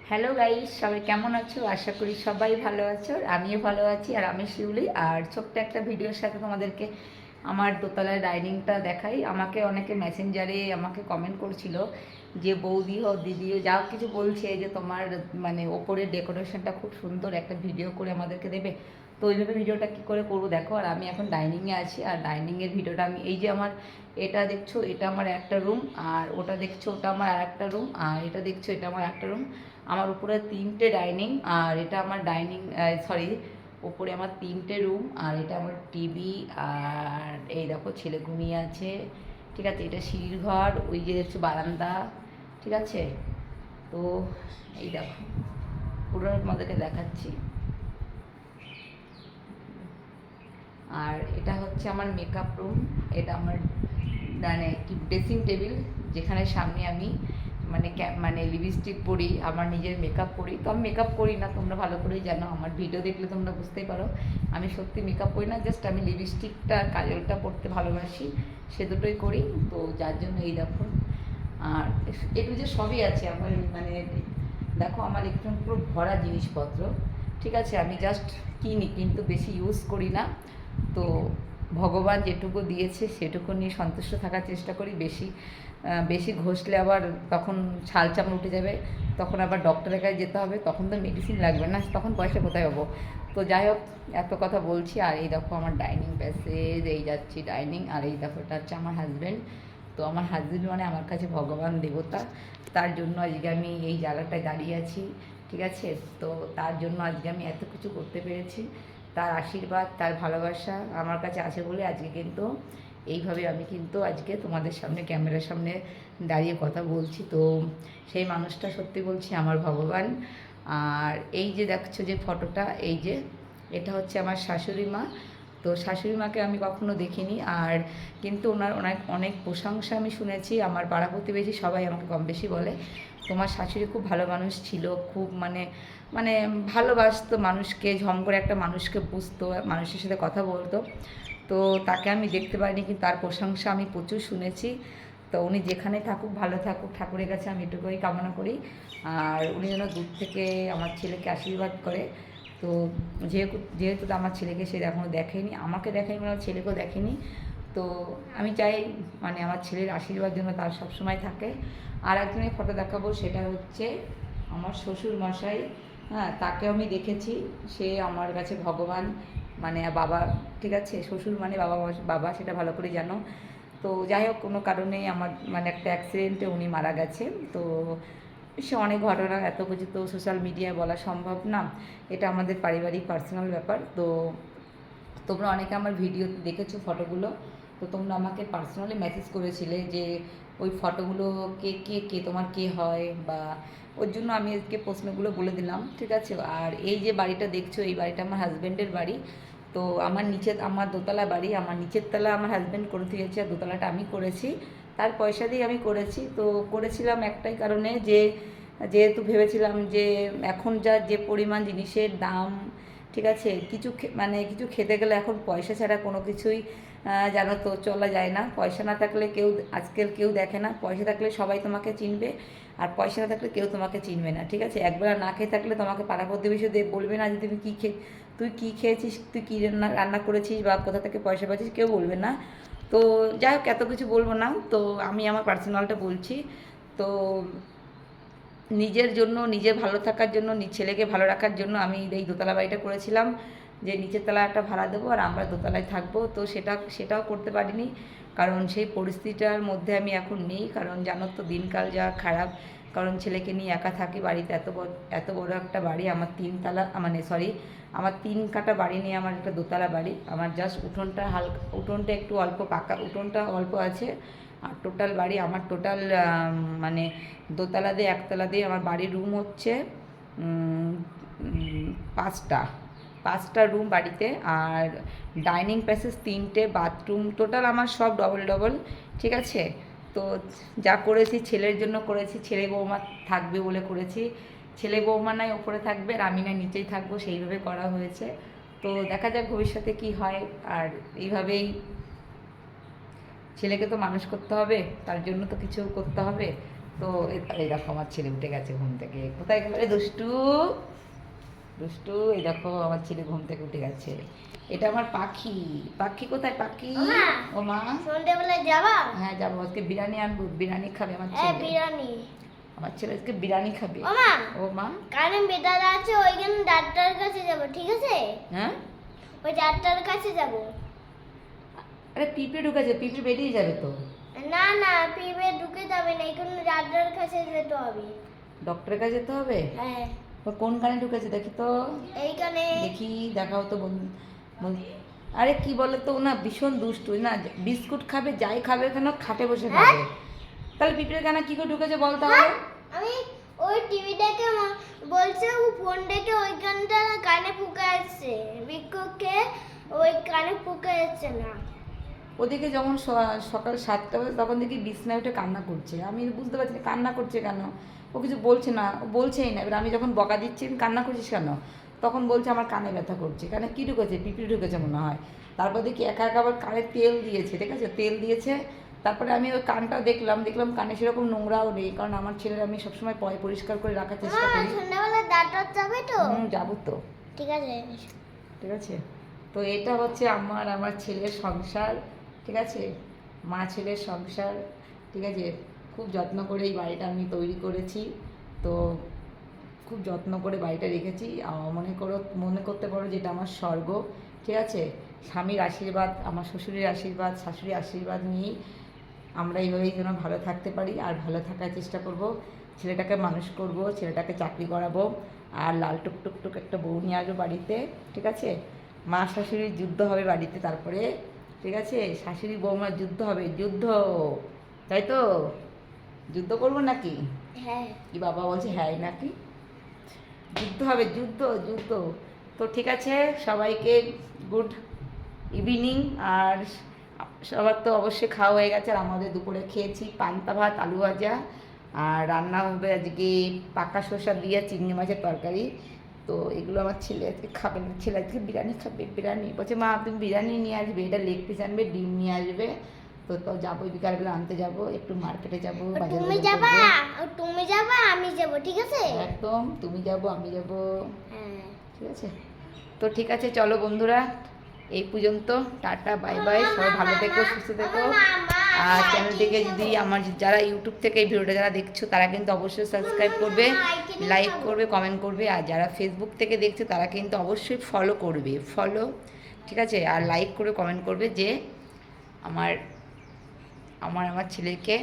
Hello guys, সবাই কেমন আছো? আশা করি সবাই ভালো আছো। আর আমিও ভালো আছি। আর আমি শিউলি। আর ছোট্ট একটা ভিডিওর সাথে তোমাদেরকে আমার দোতলার ডাইনিংটা দেখাই। আমাকে অনেকে মেসেঞ্জারে আমাকে কমেন্ট করছিল যে বৌদি হোক দিদি যা কিছু বলছে যে তোমার মানে ওপরের ডেকোরেশনটা খুব সুন্দর, একটা ভিডিও করে আমাদেরকে দেবে। তো ওইভাবে ভিডিওটা কী করে করবো দেখো। আর আমি এখন ডাইনিংয়ে আছি। আর ডাইনিংয়ের ভিডিওটা আমি এই যে আমার এটা দেখছো, এটা আমার একটা রুম। আর ওটা দেখছো, ওটা আমার আর একটা রুম। আর এটা দেখছো, এটা আমার একটা রুম। আমার উপরে 3টে ডাইনিং। আর এটা আমার ডাইনিং, সরি, উপরে আমার 3টে রুম। আর এটা আমার টিভি। আর এই দেখো ছেলে ঘুমিয়ে আছে, ঠিক আছে। এটা সিঁড়ির ঘর, ওই যে দেখছো বারান্দা, ঠিক আছে। তো এই দেখো পুরো তোমাদেরকে দেখাচ্ছি। আর এটা হচ্ছে আমার মেকআপ রুম। এটা আমার মানে কি ড্রেসিং টেবিল, যেখানে সামনে আমি মানে মানে লিপস্টিক পরি, আমার নিজের মেকআপ করি। তো আমি মেকআপ করি না, তোমরা ভালো করেই জানো, আমার ভিডিও দেখলে তোমরা বুঝতেই পারো আমি সত্যি মেকআপ করি না। জাস্ট আমি লিপস্টিকটা আর কাজলটা পরতে ভালোবাসি, সে দুটোই করি। তো যার জন্য এই দেখো। আর একটু যে সবই আছে আমার, মানে দেখো আমার একটু পুরো ভরা জিনিসপত্র, ঠিক আছে। আমি জাস্ট কিনি কিন্তু বেশি ইউজ করি না। তো ভগবান যেটুকু দিয়েছে সেটুকু নিয়ে সন্তুষ্ট থাকার চেষ্টা করি। বেশি বেশি ঘষলে আবার তখন ছাল চামড় উঠে যাবে, তখন আবার ডক্টরের কাছে যেতে হবে, তখন তো মেডিসিন লাগবে না, তখন পয়সা কোথায় পাবো। তো যাই হোক, এত কথা বলছি। আর এই দেখো আমার ডাইনিং প্যাসেজ, এই যাচ্ছি ডাইনিং। আর এই দেখো এটা হচ্ছে আমার হাজব্যান্ড। তো আমার হাজব্যান্ড মানে আমার কাছে ভগবান দেবতা। তার জন্য আজকে আমি এই জায়গাটায় দাঁড়িয়ে আছি, ঠিক আছে। তো তার জন্য আজকে আমি এত কিছু করতে পেরেছি। তার আশীর্বাদ, তার ভালোবাসা আমার কাছে আছে বলে আজকে কিন্তু এইভাবে আমি কিন্তু আজকে তোমাদের সামনে ক্যামেরার সামনে দাঁড়িয়ে কথা বলছি। তো সেই মানুষটা সত্যি বলছি আমার ভগবান। আর এই যে দেখছো যে ফটোটা, এই যে এটা হচ্ছে আমার শাশুড়ি মা। তো শাশুড়ি মাকে আমি কখনো দেখিনি। আর কিন্তু ওনার অনেক অনেক প্রশংসা আমি শুনেছি, আমার পাড়া প্রতিবেশী সবাই আমাকে কম বেশি বলে তোমার শাশুড়ি খুব ভালো মানুষ ছিল, খুব মানে মানে ভালোবাসতো মানুষকে, ঝম করে একটা মানুষকে বুঝতো, মানুষের সাথে কথা বলতো। তো তাকে আমি দেখতে পারিনি, কিন্তু তার প্রশংসা আমি প্রচুর শুনেছি। তো উনি যেখানে থাকুক ভালো থাকুক, ঠাকুরের কাছে আমি এটুকুই কামনা করি। আর উনি যেন দূর থেকে আমার ছেলেকে আশীর্বাদ করে। তো যেহেতু যেহেতু আমার ছেলেকে সে এখনও দেখেনি, আমাকে দেখেনি মানে আমার ছেলেকেও দেখেনি। তো আমি চাই মানে আমার ছেলের আশীর্বাদ যেন তার সবসময় থাকে। আর একজনের ফটো দেখাবো, সেটা হচ্ছে আমার শ্বশুর মশাই। হ্যাঁ, তাকে আমি দেখেছি, সে আমার কাছে ভগবান মানে বাবা, ঠিক আছে। শ্বশুর মানে বাবা, বাবা সেটা ভালো করে জানো। তো যাই হোক, কোনো কারণে আমার মানে একটা অ্যাক্সিডেন্টে উনি মারা গেছে। তো সে অনেক ঘটনা, এত কিছু তো সোশ্যাল মিডিয়ায় বলা সম্ভব না, এটা আমাদের পারিবারিক পার্সোনাল ব্যাপার। তো তোমরা অনেকে আমার ভিডিও দেখেছো ফটোগুলো। তো তোমরা আমাকে পার্সোনালি মেসেজ করেছিলে যে ওই ফটোগুলো কে কে কে তোমার কে হয়, বা ওর জন্য আমি আজকে প্রশ্নগুলো বলে দিলাম, ঠিক আছে। আর এই যে বাড়িটা দেখছো, এই বাড়িটা আমার হাজব্যান্ডের বাড়ি। তো আমার নিচে আমার দোতলা বাড়ি, আমার নিচের তলা আমার হাজব্যান্ড করে দিয়েছে, আর দোতলাটা আমি করেছি, তার পয়সা দিয়ে আমি করেছি। তো করেছিলাম একটাই কারণে যে যেহেতু ভেবেছিলাম যে এখন যা যে পরিমাণ জিনিসের দাম, ঠিক আছে, কিছু মানে কিছু খেতে গেলে এখন পয়সা ছাড়া কোনো কিছুই জানো তো চলা যায় না। পয়সা না থাকলে কেউ আজকাল কেউ দেখে না, পয়সা থাকলে সবাই তোমাকে চিনবে, আর পয়সা না থাকলে কেউ তোমাকে চিনবে না, ঠিক আছে। একবেলা না খেয়ে থাকলে তোমাকে পাড়া প্রতিবেশী বলবে না যে তুমি কী তুই কী খেয়েছিস, তুই কী রান্না রান্না করেছিস, বা কোথা থেকে পয়সা পাচ্ছিস, কেউ বলবে না। তো যাই হোক, এত কিছু বলবো না। তো আমি আমার পার্সোনালটা বলছি। তো নিজের জন্য, নিজের ভালো থাকার জন্য, ছেলেকে ভালো রাখার জন্য আমি এই দোতলা বাড়িটা করেছিলাম, যে নিচের তলা একটা ভাড়া দেবো আর আমরা দোতলায় থাকবো। তো সেটাও করতে পারিনি, কারণ সেই পরিস্থিতিটার মধ্যে আমি এখন নেই। কারণ জানো তো দিনকাল যা খারাপ, কারণ ছেলেকে নিয়ে একা থাকি বাড়িতে। এত বড় একটা বাড়ি, আমার 3 তলা, মানে সরি, আমার 3 কাঠা বাড়ি নিয়ে আমার একটা দোতলা বাড়ি। আমার জাস্ট উঠোনটা একটু অল্প, পাকা উঠোনটা অল্প আছে। আর টোটাল বাড়ি আমার টোটাল মানে দোতলা দিয়ে একতলা দিয়ে আমার বাড়ির রুম হচ্ছে 5টা 5টা রুম বাড়িতে। আর ডাইনিং প্যাসেজ 3টে, বাথরুম, টোটাল আমার সব ডবল ডবল, ঠিক আছে। তো যা করেছি ছেলের জন্য করেছি, ছেলে বৌমা থাকবে বলে করেছি। ছেলে বৌমা নয় ওপরে থাকবে আর আমি না নিচেই থাকবো, সেইভাবে করা হয়েছে। তো দেখা যাক ভবিষ্যতে কি হয়। আর এইভাবেই ছেলেকে তো মানুষ করতে হবে, তার জন্য তো কিছু করতে হবে। তো এই দেখো আমার ছেলে উঠে গেছে ঘুম থেকে, কোথায় গেল রে দুষ্টু? দুষ্টু, এই দেখো আমার ছেলে ঘুম থেকে উঠে গেছে। এটা আমার পাখি। পাখি কোথায়? পাখি ও মা, সন্ধ্যেবেলায় যাবা? হ্যাঁ যাবো, আজকে বিরিয়ানি আনবো, বিরিয়ানি খাবে আমার হ্যাঁ ছেলে। বিরিয়ানি। আমার ছেলে আজকে বিরিয়ানি খাবে। ও মা, কানে বেদার আছে, ওইখানে ডাক্তারের কাছে যাবো, ঠিক আছে? হ্যাঁ ওই ডাক্তারের কাছে যাবো। আরে পিঁপড়ে ঢুকেছে, পিঁপড়ে বেরিয়ে যাবে তো। না না, পিবে ঢুকে যাবে না, এখানে ডাক্তারের কাছে যেতে হবে। ডক্টরের কাছে যেতে হবে? হ্যাঁ। ও কোন কানে ঢুকেছে দেখি তো, এইখানে। দেখি, দেখাও তো আরে কি বলে তো, না ভীষণ দুষ্টু না, বিস্কুট খাবে, যাই খাবে কেন খাটে বসে খাবে। তাহলে পিঁপড়ের কানা কি করে ঢুকেছে বল তাহলে? আমি ওই টিভি দেখে বলছে, ও ফোন দেখে ওইখানটা কানে ফুকে আসছে, বিক্ষোভকে ওই কানে ফুকে আসছে না। ওদিকে যখন সকাল 7টা বাজে তখন দেখি বিছনায় উঠে কান্না করছে। আমি বুঝতে পারছি না কান্না করছে কেন, ও কিছু বলছে না, ও বলছেই না। এবার আমি যখন বকা দিচ্ছি কান্না করছিস কেন, তখন বলছে আমার কানে ব্যথা করছে। কানে কী ঢুকেছে? পিঁপড়ে ঢুকেছে মনে হয়। তারপর দেখি একা একা আবার কানে তেল দিয়েছে, ঠিক আছে, তেল দিয়েছে। তারপরে আমি ওই কানটা দেখলাম কানে সেরকম নোংরাও নেই, কারণ আমার ছেলের আমি সবসময় পরিষ্কার করে রাখার চেষ্টা করি। সন্ধ্যাবেলা ডাক্তার যাবে তো? যাবো তো। ঠিক আছে। ঠিক আছে, তো এটা হচ্ছে আমার ছেলের সংসার, ঠিক আছে, মা ছেলের সংসার, ঠিক আছে। খুব যত্ন করে এই বাড়িটা আমি তৈরি করেছি, তো খুব যত্ন করে বাড়িটা রেখেছি। মনে করতে পারো যেটা আমার স্বর্গ, ঠিক আছে। স্বামীর আশীর্বাদ, আমার শ্বশুরের আশীর্বাদ, শাশুড়ির আশীর্বাদ নিয়েই আমরা এইভাবেই যেন ভালো থাকতে পারি, আর ভালো থাকার চেষ্টা করব। ছেলেটাকে মানুষ করব, ছেলেটাকে চাকরি করাবো, আর লাল টুকটুক একটা বউ নিয়ে আসবো বাড়িতে, ঠিক আছে। মা শাশুড়ির যুদ্ধ হবে বাড়িতে, তারপরে ঠিক আছে, শাশুড়ি বৌমার যুদ্ধ হবে, যুদ্ধ, তাই তো? যুদ্ধ করবো নাকি? হ্যাঁ। কি বাবা বলছে হ্যাঁ নাকি? যুদ্ধ হবে, যুদ্ধ যুদ্ধ। তো ঠিক আছে, সবাইকে গুড ইভিনিং। আর সবার তো অবশ্যই খাওয়া হয়ে গেছে, আর আমাদের দুপুরে খেয়েছি পান্তা ভাত, আলু ভাজা, আর রান্না হবে আজকে পাকা শসা দিয়ে চিংড়ি মাছের তরকারি। তো এগুলো আমার ছেলে আজকে খাবে না, ছেলে আজকে বিরিয়ানি খাবে। বিরিয়ানি বলছে মা তুমি বিরিয়ানি নিয়ে আসবে, এটা লেগ পিস আনবে, ডিম নিয়ে আসবে। তো যাবো বিকালবেলা আনতে যাবো, একটু মার্কেটে যাবো, তুমি যাবা, তুমি যাবা, আমি যাবো, ঠিক আছে? একদম, তুমি যাবো আমি যাবো, হ্যাঁ ঠিক আছে। তো ঠিক আছে, চলো বন্ধুরা, এই পর্যন্ত, টাটা বাই বাই, সবাই ভালো থেকো, সুস্থ থেকো। আর চ্যানেলটিকে যদি আমার যারা ইউটিউব থেকে এই ভিডিওটা যারা দেখছো তারা কিন্তু অবশ্যই সাবস্ক্রাইব করবে, লাইক করবে, কমেন্ট করবে। আর যারা ফেসবুক থেকে দেখছো তারা কিন্তু অবশ্যই ফলো করবে, ঠিক আছে। আর লাইক করে কমেন্ট করবে যে আমার ছেলেকে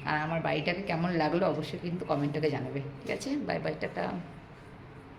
আর আমার বাড়িটাকে কেমন লাগলো, অবশ্যই কিন্তু কমেন্টটাকে জানাবে, ঠিক আছে। Bye bye, tata.